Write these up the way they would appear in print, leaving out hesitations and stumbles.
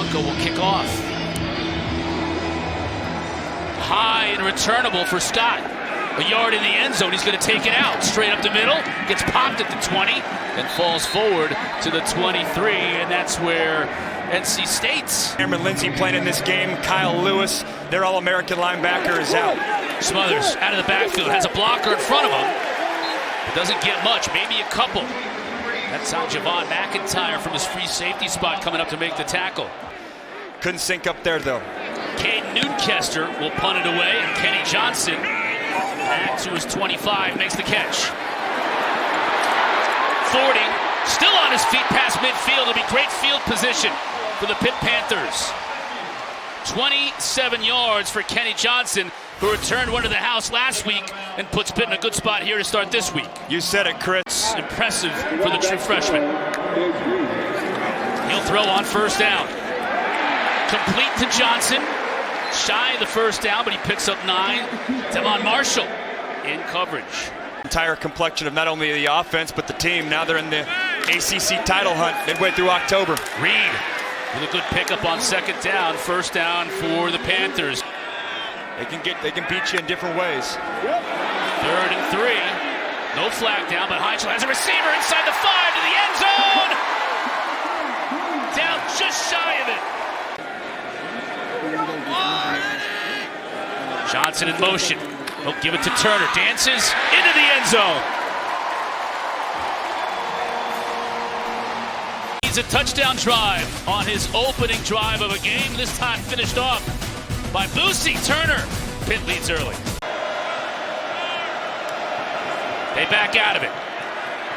Junko will kick off. High and returnable for Scott. A yard in the end zone. He's going to take it out. Straight up the middle. Gets popped at the 20. Then falls forward to the 23. And that's where NC State's Cameron Lindsay playing in this game. Kyle Lewis, their All-American linebacker, is out. Smothers out of the backfield. Has a blocker in front of him. It doesn't get much. Maybe a couple. That's on Javon McIntyre from his free safety spot coming up to make the tackle. Couldn't sync up there, though. Caden Newcastle will punt it away, and Kenny Johnson, back to his 25, makes the catch. 40, still on his feet past midfield. It'll be great field position for the Pitt Panthers. 27 yards for Kenny Johnson, who returned one to the house last week and puts Pitt in a good spot here to start this week. You said it, Chris. Impressive for the true freshman. He'll throw on first down. Complete to Johnson. Shy of the first down, but he picks up 9. Devon Marshall in coverage. Entire complexion of not only the offense, but the team. Now they're in the ACC title hunt midway through October. Reed with a good pickup on second down. First down for the Panthers. They can beat you in different ways. 3rd and 3. No flag down, but Heintschel has a receiver inside the 5 to the end zone. Down just shy of it. Johnson in motion. He'll give it to Turner. Dances into the end zone. He's a touchdown drive on his opening drive of a game. This time finished off by Boosie Turner. Pitt leads early. They back out of it.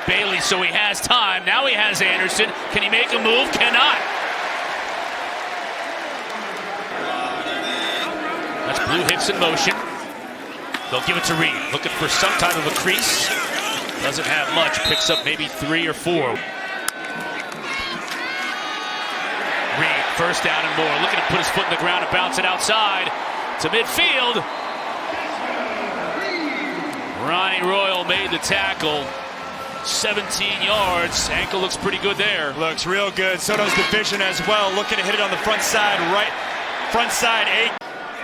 Bailey, so he has time. Now he has Anderson. Can he make a move? Cannot. That's Blue Hicks in motion. They'll give it to Reed. Looking for some type of a crease. Doesn't have much. Picks up maybe 3 or 4. Reed, first down and more. Looking to put his foot in the ground and bounce it outside to midfield. Ronnie Royal made the tackle. 17 yards. Ankle looks pretty good there. Looks real good. So does the vision as well. Looking to hit it on the front side, right. Front side 8.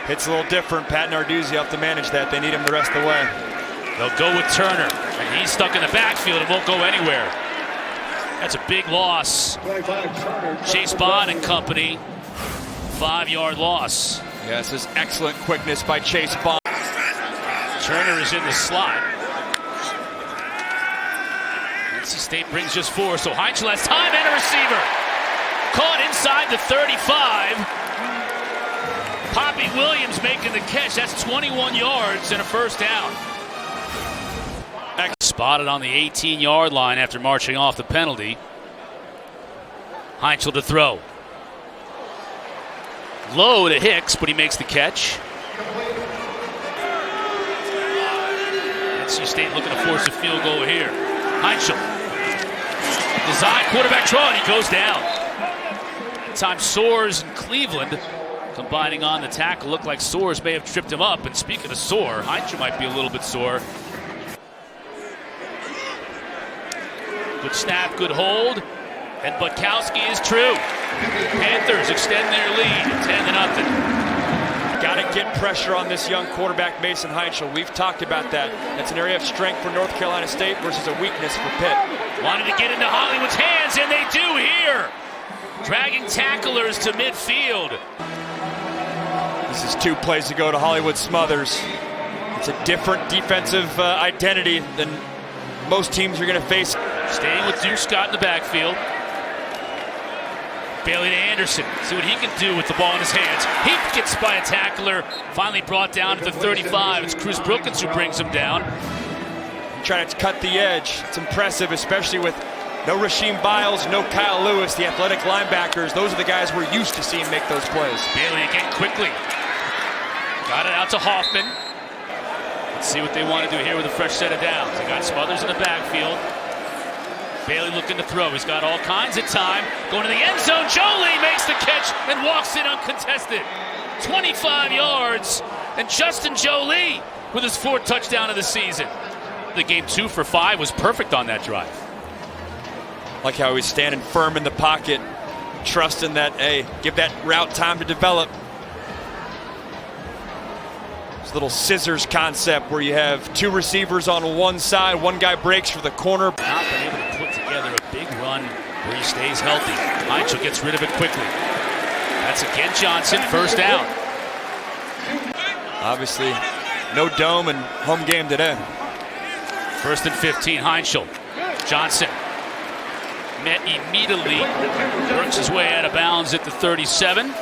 It's a little different. Pat Narduzzi have to manage that. They need him the rest of the way. They'll go with Turner, and he's stuck in the backfield and won't go anywhere. That's a big loss. Chase Bond and company, 5-yard loss. Yes, this is excellent quickness by Chase Bond. Turner is in the slot. NC State brings just 4, so Heintschel has time and a receiver. Caught inside the 35. Poppy Williams making the catch. That's 21 yards and a first down. Spotted on the 18-yard line after marching off the penalty. Heintschel to throw. Low to Hicks, but he makes the catch. NC State looking to force a field goal here. Heintschel. Design quarterback draw, and he goes down. That time Soares in Cleveland combining on the tackle. Looked like Soares may have tripped him up. And speaking of sore, Heintschel might be a little bit sore. Good snap, good hold. And Butkowski is true. Panthers extend their lead, 10-0. Got to get pressure on this young quarterback, Mason Heintschel. We've talked about that. That's an area of strength for North Carolina State versus a weakness for Pitt. Wanted to get into Hollywood's hands, and they do here. Dragging tacklers to midfield. This is 2 plays to go to Hollywood Smothers. It's a different defensive identity than most teams are going to face. Staying with Duke Scott in the backfield. Bailey to Anderson. See what he can do with the ball in his hands. He gets by a tackler. Finally brought down to the 35. It's Cruz Brookins who brings him down. Trying to cut the edge. It's impressive, especially with no Rasheem Biles, no Kyle Lewis, the athletic linebackers. Those are the guys we're used to seeing make those plays. Bailey again quickly. Got it out to Hoffman. Let's see what they want to do here with a fresh set of downs. They got Smothers in the backfield. Bailey looking to throw. He's got all kinds of time. Going to the end zone. Joly makes the catch and walks in uncontested. 25 yards. And Justin Joly with his 4th touchdown of the season. The game 2 for 5 was perfect on that drive. Like how he's standing firm in the pocket. trusting that, hey, give that route time to develop. This little scissors concept where you have two receivers on one side, one guy breaks for the corner. Not been able to put together a big run where he stays healthy. Heintschel gets rid of it quickly. That's again Johnson, first down. Obviously, no dome and home game today. 1st and 15, Heintschel. Johnson met immediately, works his way out of bounds at the 37.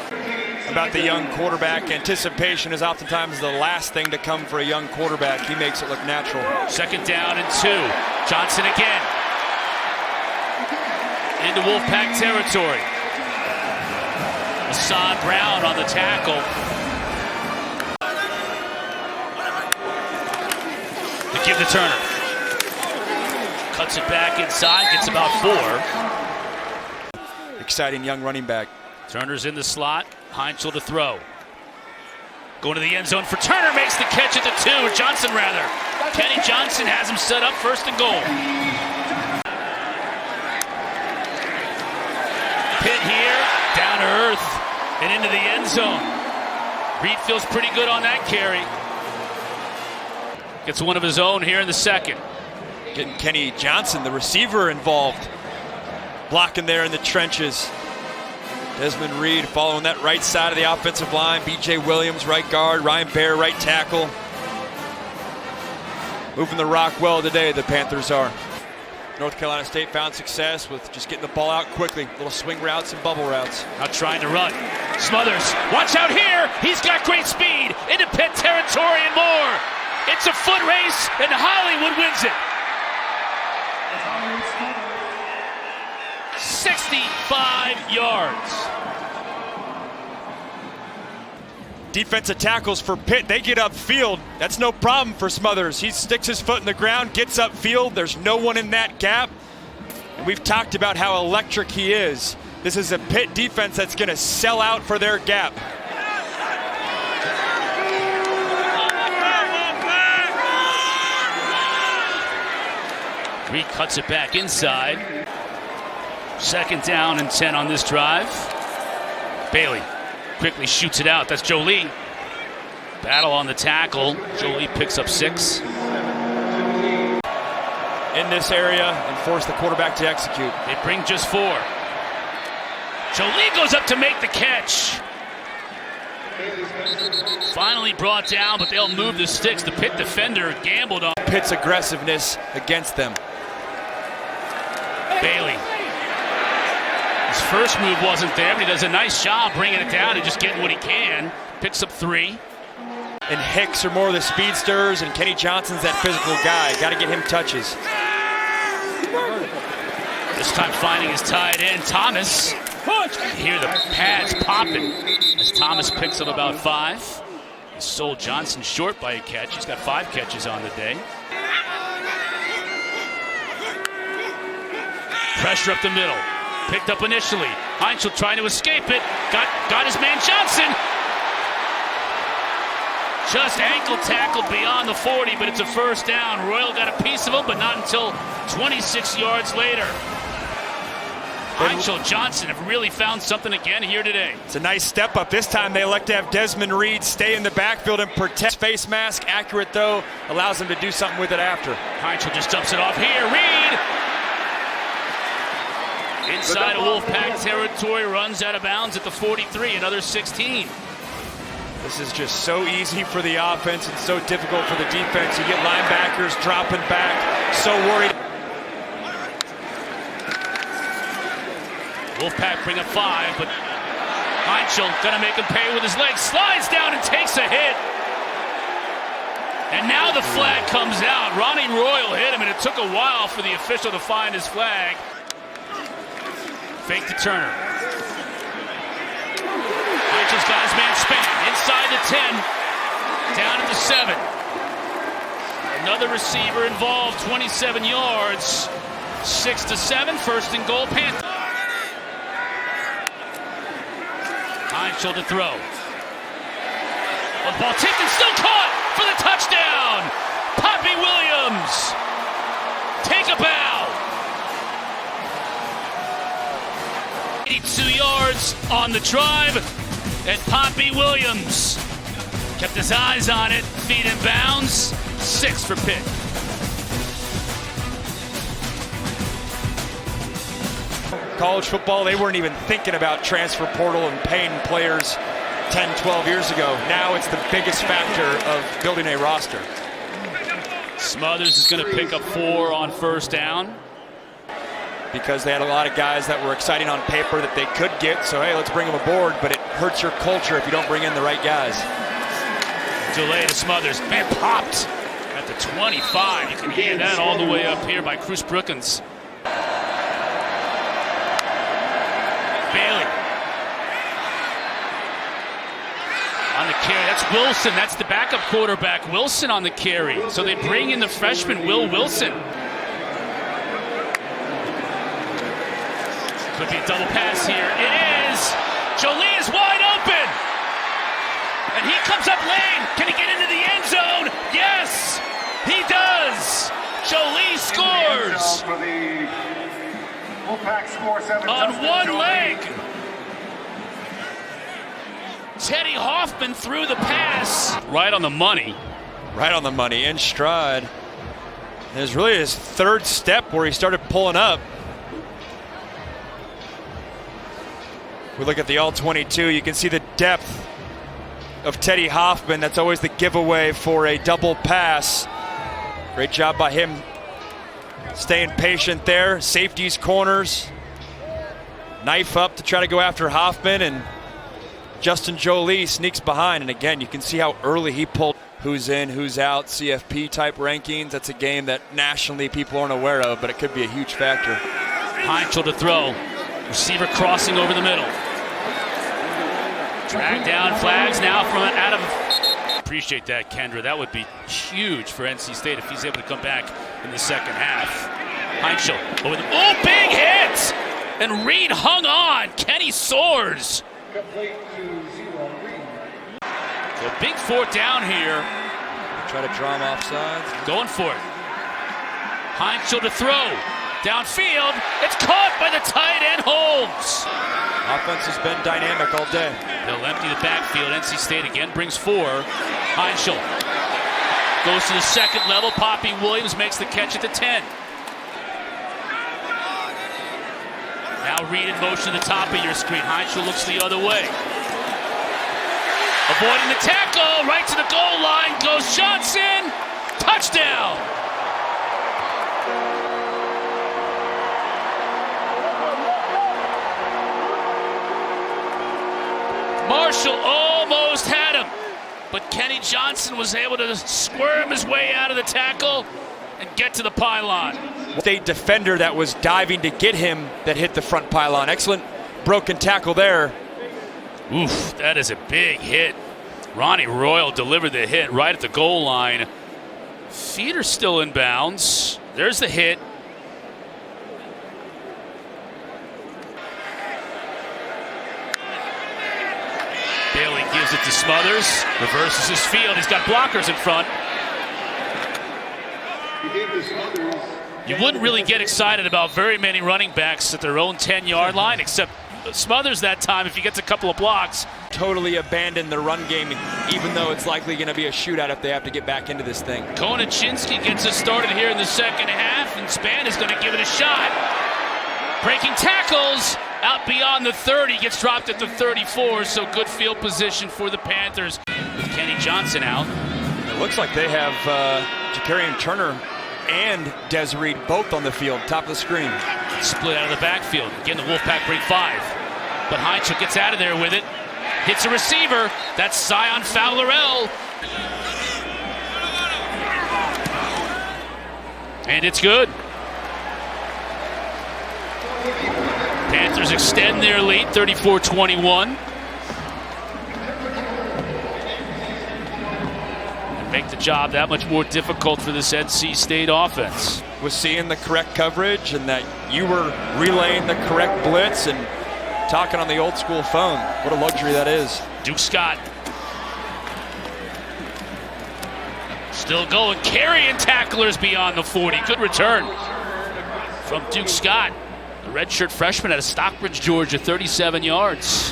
About the young quarterback, anticipation is oftentimes the last thing to come for a young quarterback. He makes it look natural. 2nd down and 2. Johnson again. Into Wolfpack territory. Assad Brown on the tackle. To give to Turner. Cuts it back inside, gets about 4. Exciting young running back. Turner's in the slot. Heintschel to throw. Going to the end zone for Turner, makes the catch at the 2, or Johnson rather. Kenny Johnson has him set up 1st and goal. Pitt here, down to earth and into the end zone. Reed feels pretty good on that carry. Gets one of his own here in the 2nd. Getting Kenny Johnson, the receiver, involved. Blocking there in the trenches. Desmond Reed following that right side of the offensive line. B.J. Williams, right guard. Ryan Baer, right tackle. Moving the rock well today, the Panthers are. North Carolina State found success with just getting the ball out quickly. Little swing routes and bubble routes. Not trying to run. Smothers, watch out here. He's got great speed into Pitt territory and more. It's a foot race and Hollywood wins it. 65 yards. Defensive tackles for Pitt, they get upfield. That's no problem for Smothers. He sticks his foot in the ground, gets upfield. There's no one in that gap. And we've talked about how electric he is. This is a Pitt defense that's going to sell out for their gap. Reed cuts it back inside. 2nd down and 10 on this drive. Bailey quickly shoots it out. That's Joly. Battle on the tackle. Joly picks up 6. In this area and force the quarterback to execute. They bring just 4. Joly goes up to make the catch. Finally brought down, but they'll move the sticks. The Pitt defender gambled on Pitt's aggressiveness against them. Bailey. His first move wasn't there, but he does a nice job bringing it down and just getting what he can. Picks up 3. And Hicks are more of the speedsters, and Kenny Johnson's that physical guy. Got to get him touches. This time finding his tight end, Thomas. You hear the pads popping as Thomas picks up about 5. He sold Johnson short by a catch. He's got 5 catches on the day. Pressure up the middle. Picked up initially. Heintschel trying to escape it. Got his man Johnson. Just ankle tackled beyond the 40, but it's a 1st down. Royal got a piece of him, but not until 26 yards later. Heintschel, Johnson have really found something again here today. It's a nice step up. This time they elect to have Desmond Reed stay in the backfield and protect. Face mask, accurate though, allows him to do something with it after. Heintschel just dumps it off here. Reed! Inside of Wolfpack territory, runs out of bounds at the 43, another 16. This is just so easy for the offense and so difficult for the defense. You get linebackers dropping back, so worried. Wolfpack bring up 5, but Heintschel gonna make him pay with his legs. Slides down and takes a hit. And now the flag comes out. Ronnie Royal hit him, and it took a while for the official to find his flag. Fake to Turner. Heintschel's got his man spinning. Inside the 10. Down at the 7. Another receiver involved. 27 yards. 6-7. 1st and goal. Panthers. Heintschel to throw. The ball tipped and still caught for the touchdown. Poppy Williams. Take a bow. 82 yards on the drive, and Poppy Williams kept his eyes on it, feet in bounds, 6 for Pitt. College football, they weren't even thinking about transfer portal and paying players 10, 12 years ago. Now it's the biggest factor of building a roster. Smothers is going to pick up 4 on first down. Because they had a lot of guys that were exciting on paper that they could get, so hey, let's bring them aboard, but it hurts your culture if you don't bring in the right guys. Delay to Smothers. Man, popped at the 25. You can hear that all the way up here by Cruz Brookins. Bailey on the carry. That's Wilson. That's the backup quarterback. Wilson on the carry. So they bring in the freshman, Will Wilson. Could be a double pass here. It is. Joly is wide open. And he comes up lane. Can he get into the end zone? Yes, he does. Joly scores. On one leg. Teddy Hoffman threw the pass. Right on the money. Right on the money, in stride. It was really his third step where he started pulling up. We look at the all-22, you can see the depth of Teddy Hoffman. That's always the giveaway for a double pass. Great job by him staying patient there. Safeties, corners. Knife up to try to go after Hoffman, and Justin Joly sneaks behind. And again, you can see how early he pulled who's in, who's out, CFP type rankings. That's a game that nationally people aren't aware of, but it could be a huge factor. Heintschel to throw. Receiver crossing over the middle. Drag down flags now from out of. Appreciate that, Kendra. That would be huge for NC State if he's able to come back in the second half. Heintschel over the. Oh, big hit! And Reed hung on. Kenny soars. So big 4th down here. Try to draw him offside. Going for it. Heintschel to throw. Downfield. It's caught by the tight end Holmes. Offense has been dynamic all day. They'll empty the backfield. NC State again brings 4. Heintschel goes to the second level. Poppy Williams makes the catch at the 10. Now Reed in motion to the top of your screen. Heintschel looks the other way. Avoiding the tackle. Right to the goal line goes Johnson. Touchdown. Marshall almost had him, but Kenny Johnson was able to squirm his way out of the tackle and get to the pylon. State defender that was diving to get him that hit the front pylon. Excellent broken tackle there. Oof, that is a big hit. Ronnie Royal delivered the hit right at the goal line. Feet are still in bounds. There's the hit. Bailey gives it to Smothers. Reverses his field. He's got blockers in front. You wouldn't really get excited about very many running backs at their own 10-yard line, except Smothers that time if he gets a couple of blocks. Totally abandoned the run game, even though it's likely going to be a shootout if they have to get back into this thing. Konachinsky gets us started here in the second half, and Span is going to give it a shot. Breaking tackles. Out beyond the 30, gets dropped at the 34, so good field position for the Panthers. With Kenny Johnson out. It looks like they have Jakarian Turner and Desiree both on the field, top of the screen. Split out of the backfield. Again, the Wolfpack bring 5. But Heintschel gets out of there with it. Hits a receiver. That's Zion Fowlerell. And it's good. Panthers extend their lead, 34-21. And make the job that much more difficult for this NC State offense. Was seeing the correct coverage and that you were relaying the correct blitz and talking on the old school phone. What a luxury that is. Duke Scott. Still going, carrying tacklers beyond the 40. Good return from Duke Scott. The redshirt freshman out of Stockbridge, Georgia, 37 yards.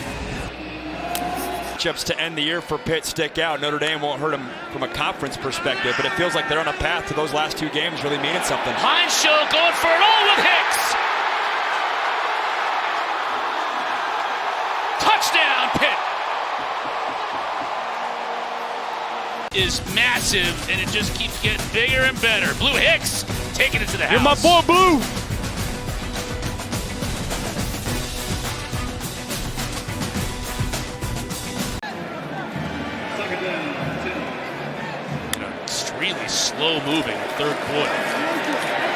Matchups to end the year for Pitt stick out. Notre Dame won't hurt them from a conference perspective, but it feels like they're on a path to those last two games really meaning something. Heintschel going for it all with Hicks. Touchdown, Pitt. Is massive, and it just keeps getting bigger and better. Blue Hicks taking it to the house. You're my boy, Blue. Extremely slow-moving third quarter.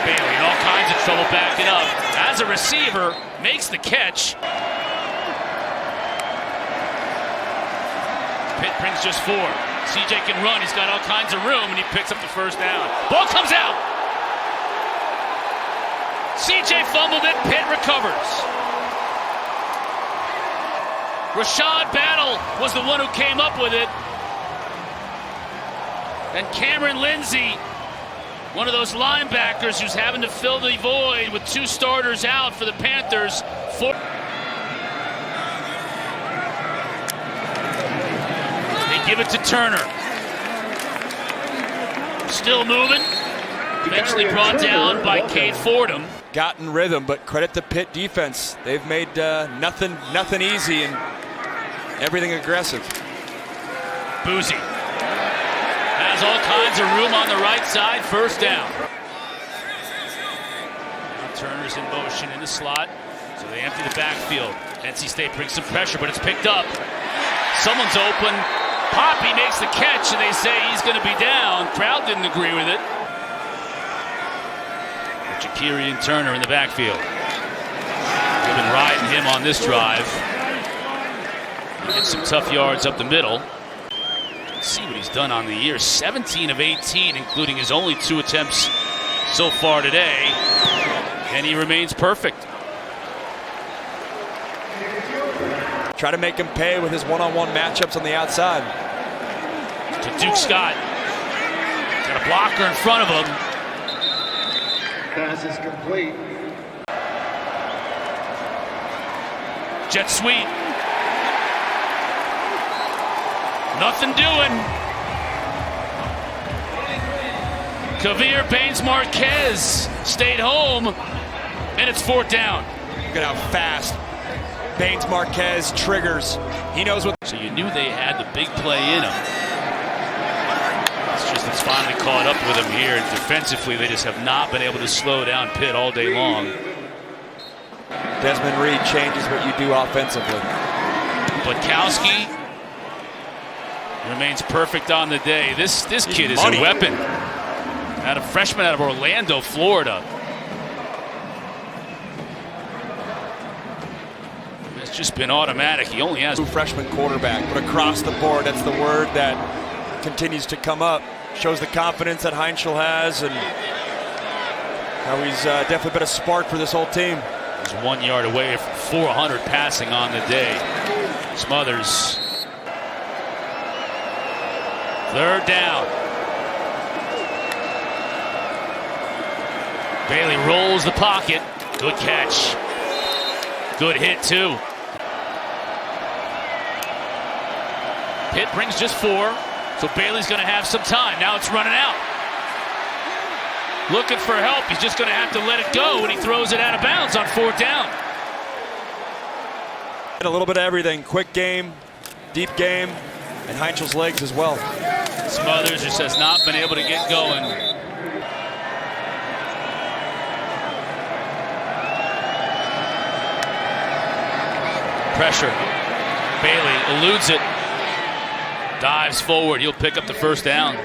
Bailey in all kinds of trouble backing up. As a receiver, makes the catch. Pitt brings just 4. CJ can run. He's got all kinds of room, and he picks up the first down. Ball comes out. CJ fumbled it. Pitt recovers. Rashad Battle was the one who came up with it. And Cameron Lindsay, one of those linebackers who's having to fill the void with 2 starters out for the Panthers. They give it to Turner. Still moving. Eventually brought down by Cade Fordham. Gotten rhythm, but credit the Pitt defense. They've made nothing easy and everything aggressive. Boozy has all kinds of room on the right side. First down. Now Turner's in motion in the slot, so they empty the backfield. NC State brings some pressure, but it's picked up. Someone's open. Poppy makes the catch, and they say he's going to be down. Crowd didn't agree with it. Jakiri and Turner in the backfield. They've been riding him on this drive. He gets some tough yards up the middle. See what he's done on the year. 17 of 18, including his only 2 attempts so far today. And he remains perfect. Try to make him pay with his one-on-one matchups on the outside. To Duke Scott. Got a blocker in front of him. Pass is complete. Jet sweep. Nothing doing. Kavir Baines-Marquez stayed home, and it's 4th down. Look at how fast Baines-Marquez triggers. He knows what. So you knew they had the big play in him. It's just it's finally caught up with him here. And defensively, they just have not been able to slow down Pitt all day long. Desmond Reed changes what you do offensively. Butkowski remains perfect on the day. This kid is a weapon. Freshman out of Orlando, Florida. It's just been automatic. He only has freshman quarterback, but across the board, that's the word that continues to come up. Shows the confidence that Heintschel has, and how he's definitely been a spark for this whole team. He's 1 yard away from 400 passing on the day. Smothers. 3rd down. Bailey rolls the pocket. Good catch. Good hit, too. Pitt brings just 4, so Bailey's going to have some time. Now it's running out. Looking for help. He's just going to have to let it go when he throws it out of bounds on 4th down. A little bit of everything. Quick game, deep game, and Heintschel's legs as well. Smothers just has not been able to get going. Pressure. Bailey eludes it. Dives forward. He'll pick up the first down.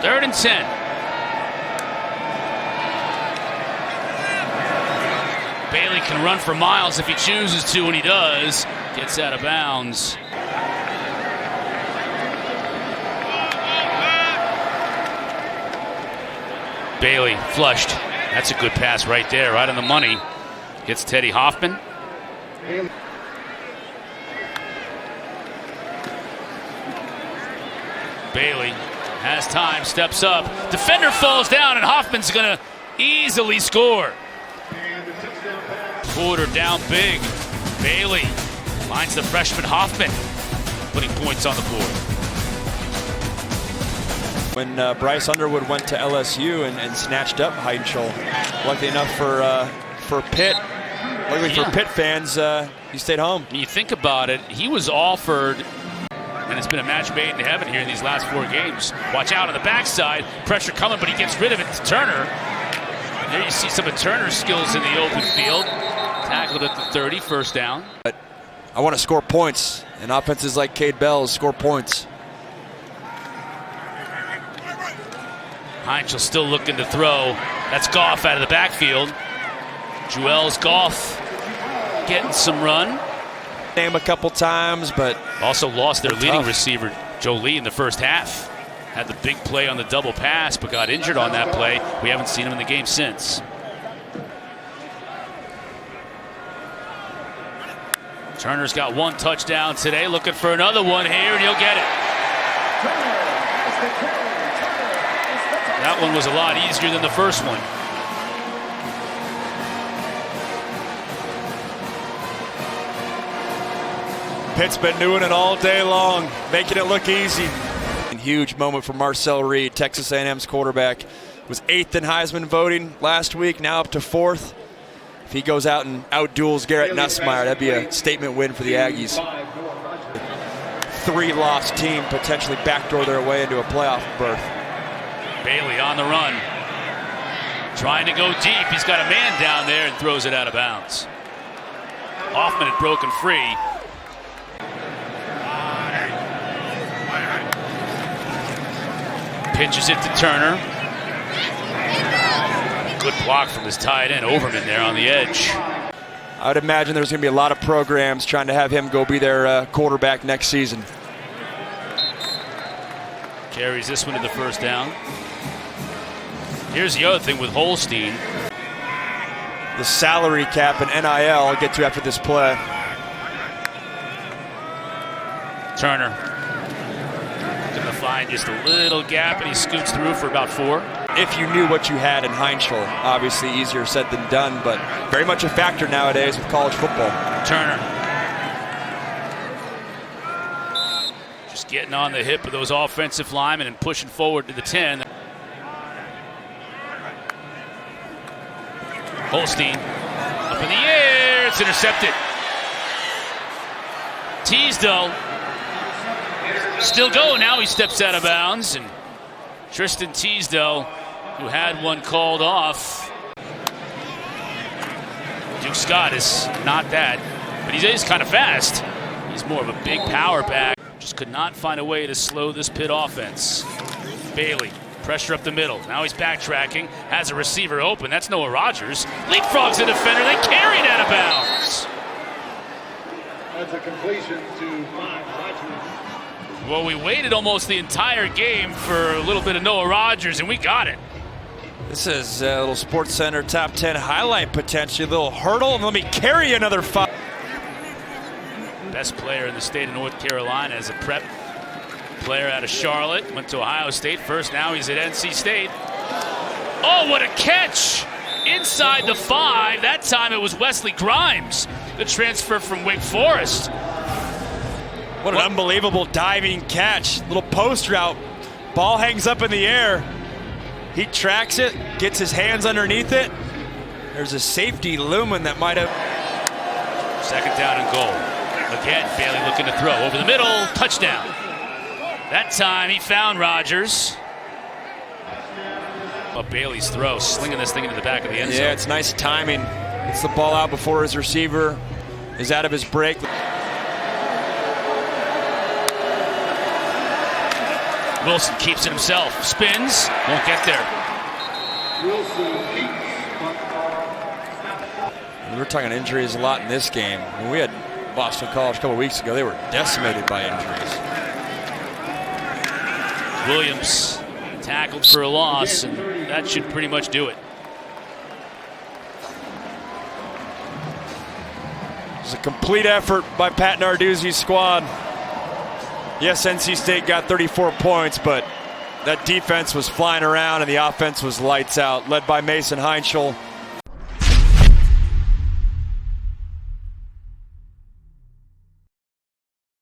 3rd and 10. Bailey can run for miles if he chooses to, and he does. Gets out of bounds. Bailey flushed. That's a good pass right there, right on the money. Gets Teddy Hoffman. Bailey has time, steps up. Defender falls down, and Hoffman's going to easily score. quarter down big. Bailey finds the freshman Hoffman, putting points on the board. When Bryce Underwood went to LSU and snatched up Heintschel, luckily enough for Pitt, for Pitt fans, he stayed home. When you think about it, he was offered, and it's been a match made in heaven here in these last 4 games. Watch out on the backside, pressure coming, but he gets rid of it to Turner. And there you see some of Turner's skills in the open field. Tackled at the 30, first down. But I want to score points, and offenses like Cade Bell's score points. Heintschel still looking to throw. That's Goff out of the backfield. Joel's Goff getting some run. Name a couple times, but also lost their leading receiver, Joly, in the first half. Had the big play on the double pass, but got injured on that play. We haven't seen him in the game since. Turner's got 1 touchdown today, looking for another one here, and he'll get it. That one was a lot easier than the first one. Pitt's been doing it all day long, making it look easy. Huge moment for Marcel Reed, Texas A&M's quarterback. Was 8th in Heisman voting last week, now up to 4th. If he goes out and outduels Garrett Nussmeier, that'd be a statement win for the Aggies. 3-loss team potentially backdoor their way into a playoff berth. Bailey on the run. Trying to go deep. He's got a man down there and throws it out of bounds. Hoffman had broken free. Pitches it to Turner. Good block from his tight end, Overman, there on the edge. I would imagine there's going to be a lot of programs trying to have him go be their quarterback next season. Carries this one to the first down. Here's the other thing with Holstein. The salary cap and NIL I'll get to after this play. Turner going to find just a little gap, and he scoots through for about 4. If you knew what you had in Heintschel, obviously easier said than done, but very much a factor nowadays with college football. Turner just getting on the hip of those offensive linemen and pushing forward to the 10. Holstein up in the air, it's intercepted. Teasdale still going, now he steps out of bounds, and Tristan Teasdale, who had one called off. Duke Scott is not that, but he is kind of fast. He's more of a big power back. Just could not find a way to slow this Pitt offense. Bailey, pressure up the middle. Now he's backtracking, has a receiver open. That's Noah Rogers. Leapfrogs the defender, they carry it out of bounds. That's a completion to Rogers. Well, we waited almost the entire game for a little bit of Noah Rogers, and we got it. This is a little Sports Center top 10 highlight potentially. A little hurdle, and let me carry another 5. Best player in the state of North Carolina as a prep player out of Charlotte. Went to Ohio State first, now he's at NC State. Oh, what a catch! Inside the 5. That time it was Wesley Grimes, the transfer from Wake Forest. What an unbelievable diving catch. Little post route. Ball hangs up in the air. He tracks it, gets his hands underneath it. There's a safety looming that might have. 2nd down and goal. Again, Bailey looking to throw. Over the middle, touchdown. That time he found Rogers. But Bailey's throw, slinging this thing into the back of the end zone. Yeah, it's nice timing. Gets the ball out before his receiver is out of his break. Wilson keeps it himself, spins, won't get there. We were talking injuries a lot in this game. When we had Boston College a couple weeks ago, they were decimated by injuries. Williams tackled for a loss, and that should pretty much do it. It was a complete effort by Pat Narduzzi's squad. Yes, NC State got 34 points, but that defense was flying around and the offense was lights out, led by Mason Heintschel.